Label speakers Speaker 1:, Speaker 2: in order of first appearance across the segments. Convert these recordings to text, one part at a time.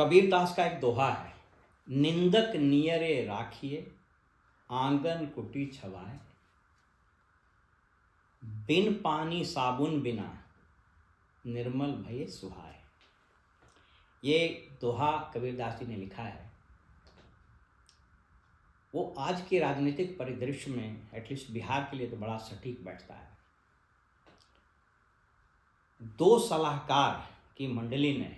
Speaker 1: कबीरदास का एक दोहा है, निंदक नियरे राखिए आंगन कुटी छवाए, बिन पानी साबुन बिना निर्मल भये सुहाए। ये दोहा कबीरदास जी ने लिखा है। वो आज के राजनीतिक परिदृश्य में एटलीस्ट बिहार के लिए तो बड़ा सटीक बैठता है। दो सलाहकार की मंडली ने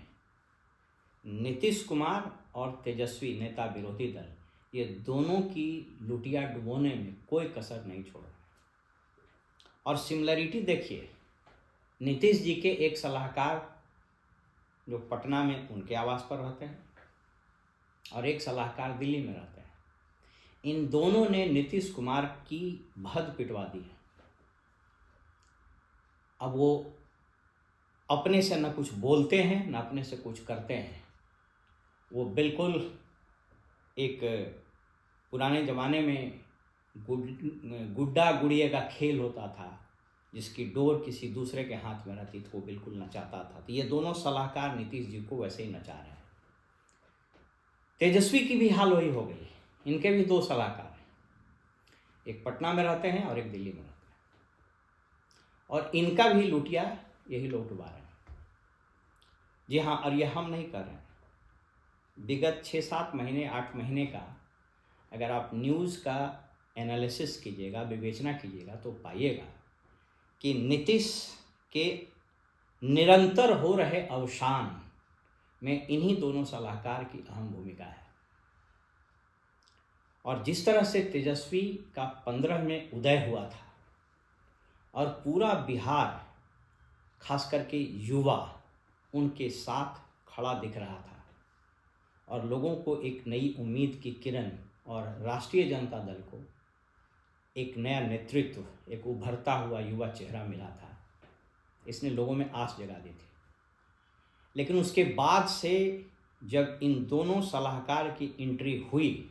Speaker 1: नीतीश कुमार और तेजस्वी नेता विरोधी दल, ये दोनों की लुटिया डुबोने में कोई कसर नहीं छोड़ा। और सिमिलरिटी देखिए, नीतीश जी के एक सलाहकार जो पटना में उनके आवास पर रहते हैं और एक सलाहकार दिल्ली में रहते हैं, इन दोनों ने नीतीश कुमार की भद पिटवा दी है। अब वो अपने से न कुछ बोलते हैं न अपने से कुछ करते हैं। वो बिल्कुल एक पुराने ज़माने में गुड्डा गुड़िया का खेल होता था, जिसकी डोर किसी दूसरे के हाथ में रहती थी, वो बिल्कुल नचाता था। तो ये दोनों सलाहकार नीतीश जी को वैसे ही नचा रहे हैं। तेजस्वी की भी हाल वही हो गई। इनके भी दो सलाहकार हैं, एक पटना में रहते हैं और एक दिल्ली में रहते हैं, और इनका भी लुटिया यही लोग डुबा रहे हैं। जी हाँ, और ये हम नहीं कर रहे हैं। विगत 6-7 महीने 8 महीने का अगर आप न्यूज़ का एनालिसिस कीजिएगा, विवेचना कीजिएगा, तो पाइएगा कि नीतीश के निरंतर हो रहे अवसान में इन्हीं दोनों सलाहकार की अहम भूमिका है। और जिस तरह से तेजस्वी का 15 में उदय हुआ था और पूरा बिहार खास करके युवा उनके साथ खड़ा दिख रहा था और लोगों को एक नई उम्मीद की किरण और राष्ट्रीय जनता दल को एक नया नेतृत्व, एक उभरता हुआ युवा चेहरा मिला था, इसने लोगों में आस जगा दी थी। लेकिन उसके बाद से जब इन दोनों सलाहकार की एंट्री हुई,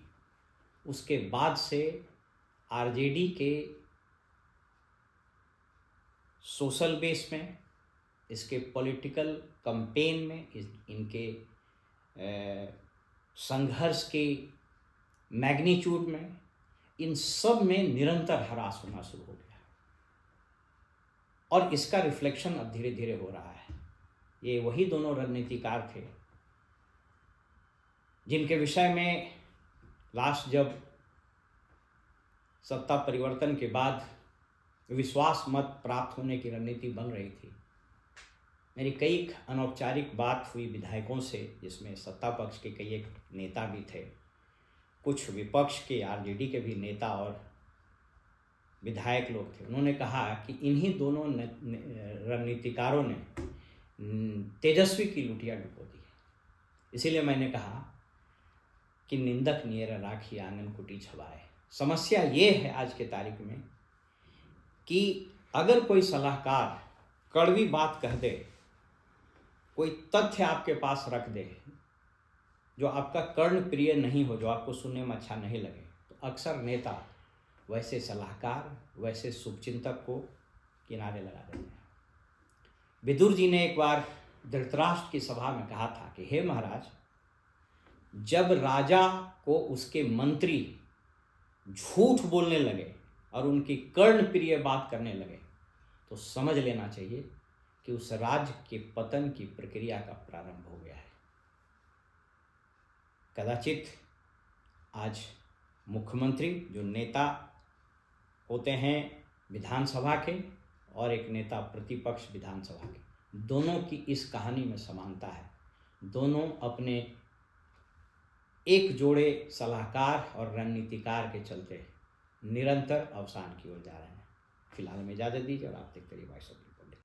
Speaker 1: उसके बाद से आरजेडी के सोशल बेस में, इसके पॉलिटिकल कैंपेन में, इनके संघर्ष के मैग्नीट्यूड में, इन सब में निरंतर ह्रास होना शुरू हो गया। और इसका रिफ्लेक्शन अब धीरे धीरे हो रहा है। ये वही दोनों रणनीतिकार थे जिनके विषय में लास्ट जब सत्ता परिवर्तन के बाद विश्वास मत प्राप्त होने की रणनीति बन रही थी, मेरी कई अनौपचारिक बात हुई विधायकों से, जिसमें सत्ता पक्ष के कई एक नेता भी थे, कुछ विपक्ष के आरजेडी के भी नेता और विधायक लोग थे। उन्होंने कहा कि इन्हीं दोनों रणनीतिकारों ने तेजस्वी की लुटिया डुबो दी है। इसीलिए मैंने कहा कि निंदक नियर राखी आंगन कुटी छवाए। समस्या ये है आज के तारीख में कि अगर कोई सलाहकार कड़वी बात कह दे, कोई तथ्य आपके पास रख दे जो आपका कर्ण प्रिय नहीं हो, जो आपको सुनने में अच्छा नहीं लगे, तो अक्सर नेता वैसे सलाहकार, वैसे शुभचिंतक को किनारे लगा देते हैं। विदुर जी ने एक बार धृतराष्ट्र की सभा में कहा था कि हे महाराज, जब राजा को उसके मंत्री झूठ बोलने लगे और उनकी कर्ण प्रिय बात करने लगे, तो समझ लेना चाहिए कि उस राज्य के पतन की प्रक्रिया का प्रारंभ हो गया है। कदाचित आज मुख्यमंत्री, जो नेता होते हैं विधानसभा के और एक नेता प्रतिपक्ष विधानसभा के, दोनों की इस कहानी में समानता है। दोनों अपने एक जोड़े सलाहकार और रणनीतिकार के चलते निरंतर अवसान की ओर जा रहे हैं। फिलहाल में इजाज़त दीजिए और आप देखते रहिए वॉइस ऑफ इंडिया।